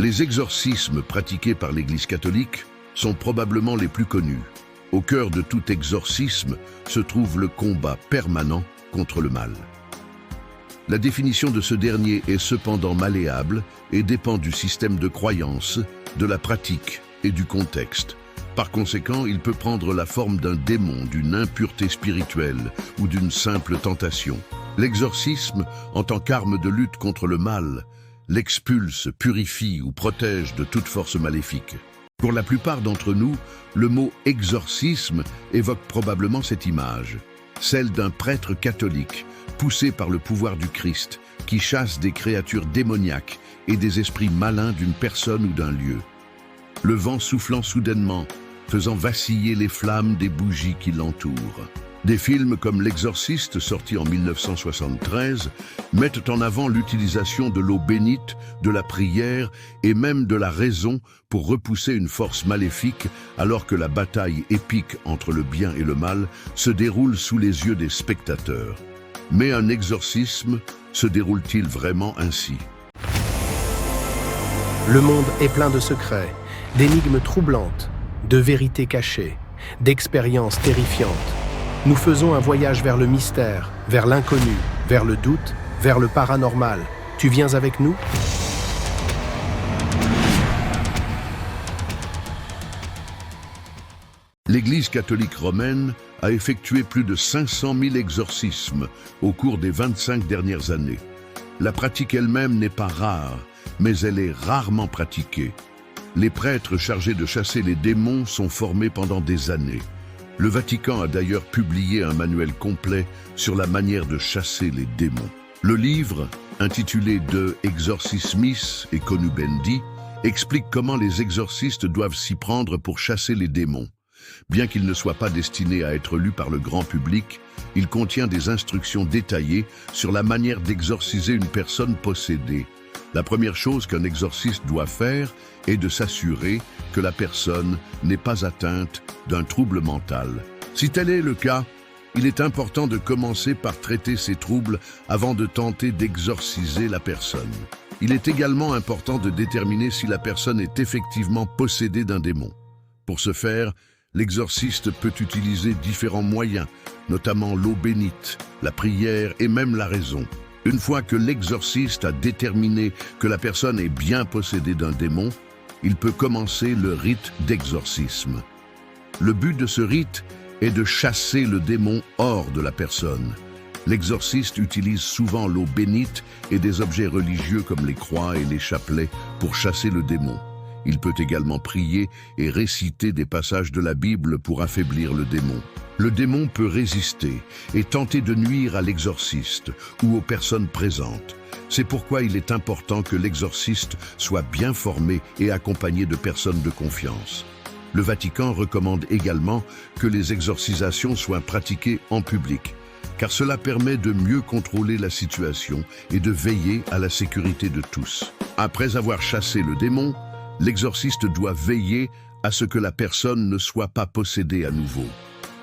Les exorcismes pratiqués par l'Église catholique sont probablement les plus connus. Au cœur de tout exorcisme se trouve le combat permanent contre le mal. La définition de ce dernier est cependant malléable et dépend du système de croyance, de la pratique et du contexte. Par conséquent, il peut prendre la forme d'un démon, d'une impureté spirituelle ou d'une simple tentation. L'exorcisme, en tant qu'arme de lutte contre le mal, l'expulse, purifie ou protège de toute force maléfique. Pour la plupart d'entre nous, le mot « exorcisme » évoque probablement cette image, celle d'un prêtre catholique, poussé par le pouvoir du Christ, qui chasse des créatures démoniaques et des esprits malins d'une personne ou d'un lieu. Le vent soufflant soudainement, faisant vaciller les flammes des bougies qui l'entourent. Des films comme L'Exorciste, sorti en 1973, mettent en avant l'utilisation de l'eau bénite, de la prière et même de la raison pour repousser une force maléfique alors que la bataille épique entre le bien et le mal se déroule sous les yeux des spectateurs. Mais un exorcisme se déroule-t-il vraiment ainsi? Le monde est plein de secrets, d'énigmes troublantes, de vérités cachées, d'expériences terrifiantes. Nous faisons un voyage vers le mystère, vers l'inconnu, vers le doute, vers le paranormal. Tu viens avec nous? L'Église catholique romaine a effectué plus de 500 000 exorcismes au cours des 25 dernières années. La pratique elle-même n'est pas rare, mais elle est rarement pratiquée. Les prêtres chargés de chasser les démons sont formés pendant des années. Le Vatican a d'ailleurs publié un manuel complet sur la manière de chasser les démons. Le livre, intitulé De Exorcismis et Conubendi, explique comment les exorcistes doivent s'y prendre pour chasser les démons. Bien qu'il ne soit pas destiné à être lu par le grand public, il contient des instructions détaillées sur la manière d'exorciser une personne possédée. La première chose qu'un exorciste doit faire est de s'assurer que la personne n'est pas atteinte d'un trouble mental. Si tel est le cas, il est important de commencer par traiter ces troubles avant de tenter d'exorciser la personne. Il est également important de déterminer si la personne est effectivement possédée d'un démon. Pour ce faire, l'exorciste peut utiliser différents moyens, notamment l'eau bénite, la prière et même la raison. Une fois que l'exorciste a déterminé que la personne est bien possédée d'un démon, il peut commencer le rite d'exorcisme. Le but de ce rite est de chasser le démon hors de la personne. L'exorciste utilise souvent l'eau bénite et des objets religieux comme les croix et les chapelets pour chasser le démon. Il peut également prier et réciter des passages de la Bible pour affaiblir le démon. Le démon peut résister et tenter de nuire à l'exorciste ou aux personnes présentes. C'est pourquoi il est important que l'exorciste soit bien formé et accompagné de personnes de confiance. Le Vatican recommande également que les exorcisations soient pratiquées en public, car cela permet de mieux contrôler la situation et de veiller à la sécurité de tous. Après avoir chassé le démon, l'exorciste doit veiller à ce que la personne ne soit pas possédée à nouveau.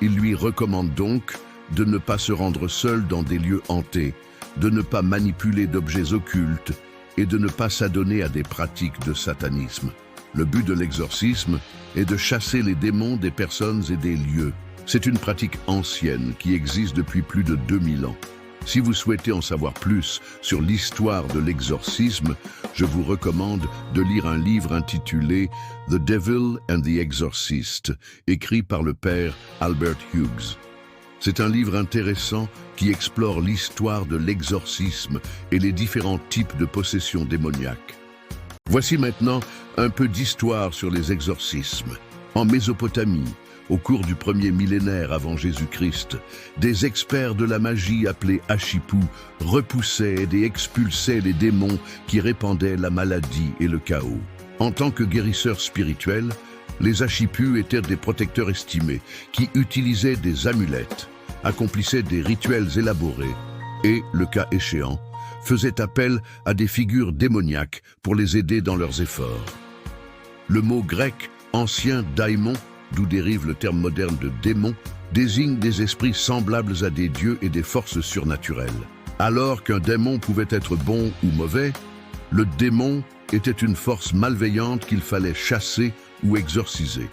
Il lui recommande donc de ne pas se rendre seul dans des lieux hantés, de ne pas manipuler d'objets occultes et de ne pas s'adonner à des pratiques de satanisme. Le but de l'exorcisme est de chasser les démons des personnes et des lieux. C'est une pratique ancienne qui existe depuis plus de 2000 ans. Si vous souhaitez en savoir plus sur l'histoire de l'exorcisme, je vous recommande de lire un livre intitulé « The Devil and the Exorcist », écrit par le père Albert Hughes. C'est un livre intéressant qui explore l'histoire de l'exorcisme et les différents types de possessions démoniaques. Voici maintenant un peu d'histoire sur les exorcismes. En Mésopotamie, au cours du premier millénaire avant Jésus-Christ, des experts de la magie appelés Hachipou repoussaient et expulsaient les démons qui répandaient la maladie et le chaos. En tant que guérisseurs spirituels, les Hachipus étaient des protecteurs estimés qui utilisaient des amulettes, accomplissaient des rituels élaborés et, le cas échéant, faisaient appel à des figures démoniaques pour les aider dans leurs efforts. Le mot grec ancien daimon, d'où dérive le terme moderne de démon, désigne des esprits semblables à des dieux et des forces surnaturelles. Alors qu'un démon pouvait être bon ou mauvais, le démon était une force malveillante qu'il fallait chasser ou exorciser.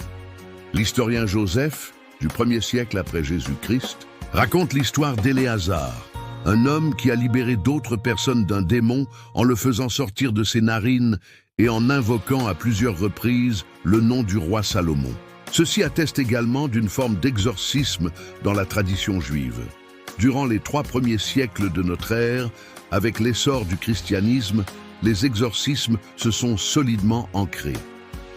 L'historien Joseph, du 1er siècle après Jésus-Christ, raconte l'histoire d'Éléazar, un homme qui a libéré d'autres personnes d'un démon en le faisant sortir de ses narines et en invoquant à plusieurs reprises le nom du roi Salomon. Ceci atteste également d'une forme d'exorcisme dans la tradition juive. Durant les 3 premiers siècles de notre ère, avec l'essor du christianisme, les exorcismes se sont solidement ancrés.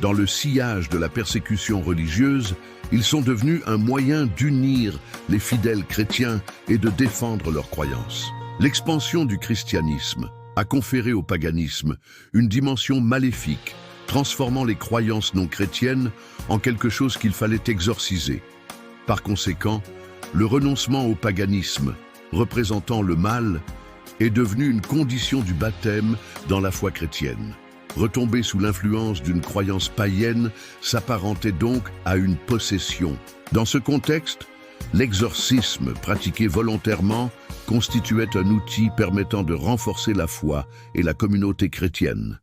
Dans le sillage de la persécution religieuse, ils sont devenus un moyen d'unir les fidèles chrétiens et de défendre leurs croyances. L'expansion du christianisme a conféré au paganisme une dimension maléfique, transformant les croyances non chrétiennes en quelque chose qu'il fallait exorciser. Par conséquent, le renoncement au paganisme, représentant le mal, est devenu une condition du baptême dans la foi chrétienne. Retomber sous l'influence d'une croyance païenne s'apparentait donc à une possession. Dans ce contexte, l'exorcisme pratiqué volontairement constituait un outil permettant de renforcer la foi et la communauté chrétienne.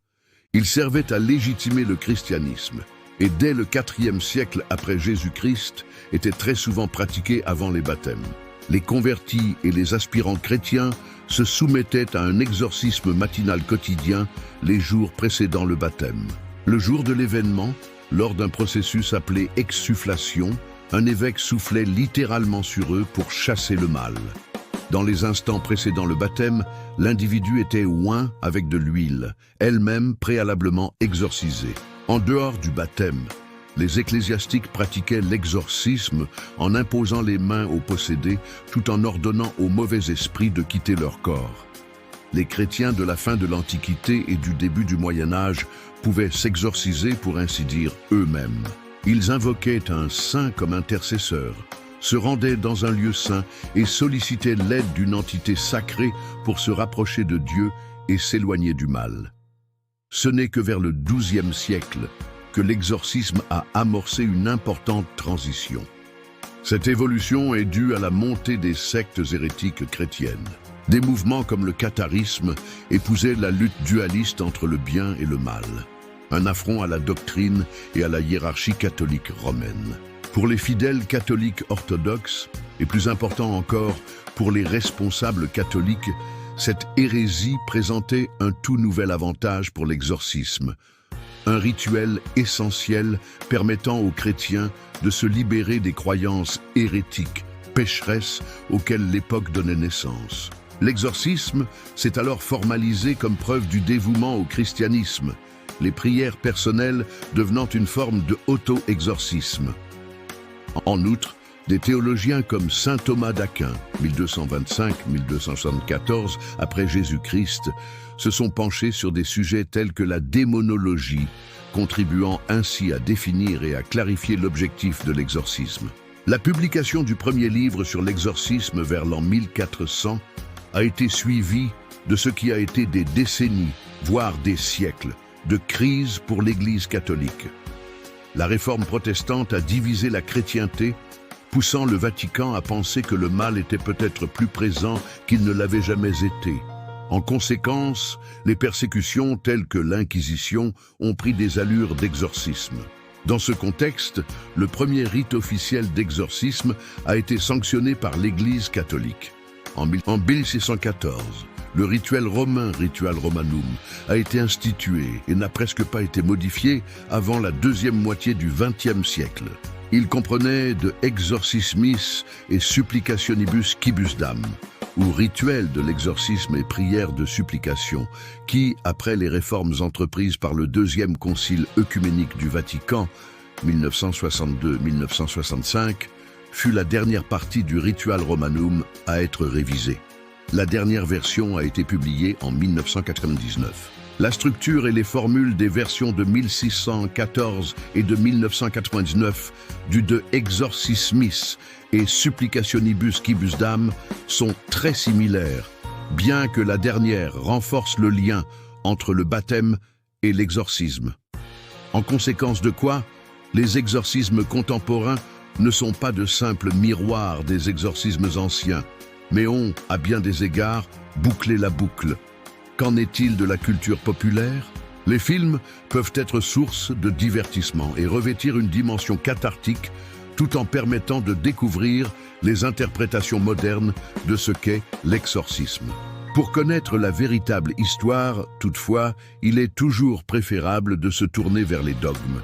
Il servait à légitimer le christianisme et dès le IVe siècle après Jésus-Christ était très souvent pratiqué avant les baptêmes. Les convertis et les aspirants chrétiens se soumettaient à un exorcisme matinal quotidien les jours précédant le baptême. Le jour de l'événement, lors d'un processus appelé exsufflation, un évêque soufflait littéralement sur eux pour chasser le mal. Dans les instants précédant le baptême, l'individu était oint avec de l'huile, elle-même préalablement exorcisée. En dehors du baptême, les ecclésiastiques pratiquaient l'exorcisme en imposant les mains aux possédés tout en ordonnant aux mauvais esprits de quitter leur corps. Les chrétiens de la fin de l'Antiquité et du début du Moyen Âge pouvaient s'exorciser pour ainsi dire eux-mêmes. Ils invoquaient un saint comme intercesseur, se rendaient dans un lieu saint et sollicitaient l'aide d'une entité sacrée pour se rapprocher de Dieu et s'éloigner du mal. Ce n'est que vers le XIIe siècle que l'exorcisme a amorcé une importante transition. Cette évolution est due à la montée des sectes hérétiques chrétiennes. Des mouvements comme le catharisme épousaient la lutte dualiste entre le bien et le mal, un affront à la doctrine et à la hiérarchie catholique romaine. Pour les fidèles catholiques orthodoxes, et plus important encore pour les responsables catholiques, cette hérésie présentait un tout nouvel avantage pour l'exorcisme, un rituel essentiel permettant aux chrétiens de se libérer des croyances hérétiques, pécheresses auxquelles l'époque donnait naissance. L'exorcisme s'est alors formalisé comme preuve du dévouement au christianisme, les prières personnelles devenant une forme de auto-exorcisme. En outre, des théologiens comme saint Thomas d'Aquin, 1225-1274 après Jésus-Christ, se sont penchés sur des sujets tels que la démonologie, contribuant ainsi à définir et à clarifier l'objectif de l'exorcisme. La publication du premier livre sur l'exorcisme vers l'an 1400 a été suivie de ce qui a été des décennies, voire des siècles, de crise pour l'Église catholique. La réforme protestante a divisé la chrétienté, poussant le Vatican à penser que le mal était peut-être plus présent qu'il ne l'avait jamais été. En conséquence, les persécutions telles que l'Inquisition ont pris des allures d'exorcisme. Dans ce contexte, le premier rite officiel d'exorcisme a été sanctionné par l'Église catholique. En 1614, le rituel romain, Ritual Romanum, a été institué et n'a presque pas été modifié avant la deuxième moitié du XXe siècle. Il comprenait de exorcismis et supplicationibus quibusdam, ou rituel de l'exorcisme et prière de supplication, qui, après les réformes entreprises par le deuxième concile œcuménique du Vatican, 1962-1965, fut la dernière partie du Ritual Romanum à être révisée. La dernière version a été publiée en 1999. La structure et les formules des versions de 1614 et de 1999 du De Exorcismis et Supplicationibus Quibusdam sont très similaires, bien que la dernière renforce le lien entre le baptême et l'exorcisme. En conséquence de quoi, les exorcismes contemporains ne sont pas de simples miroirs des exorcismes anciens, mais ont, à bien des égards, bouclé la boucle. Qu'en est-il de la culture populaire? Les films peuvent être source de divertissement et revêtir une dimension cathartique tout en permettant de découvrir les interprétations modernes de ce qu'est l'exorcisme. Pour connaître la véritable histoire, toutefois, il est toujours préférable de se tourner vers les dogmes.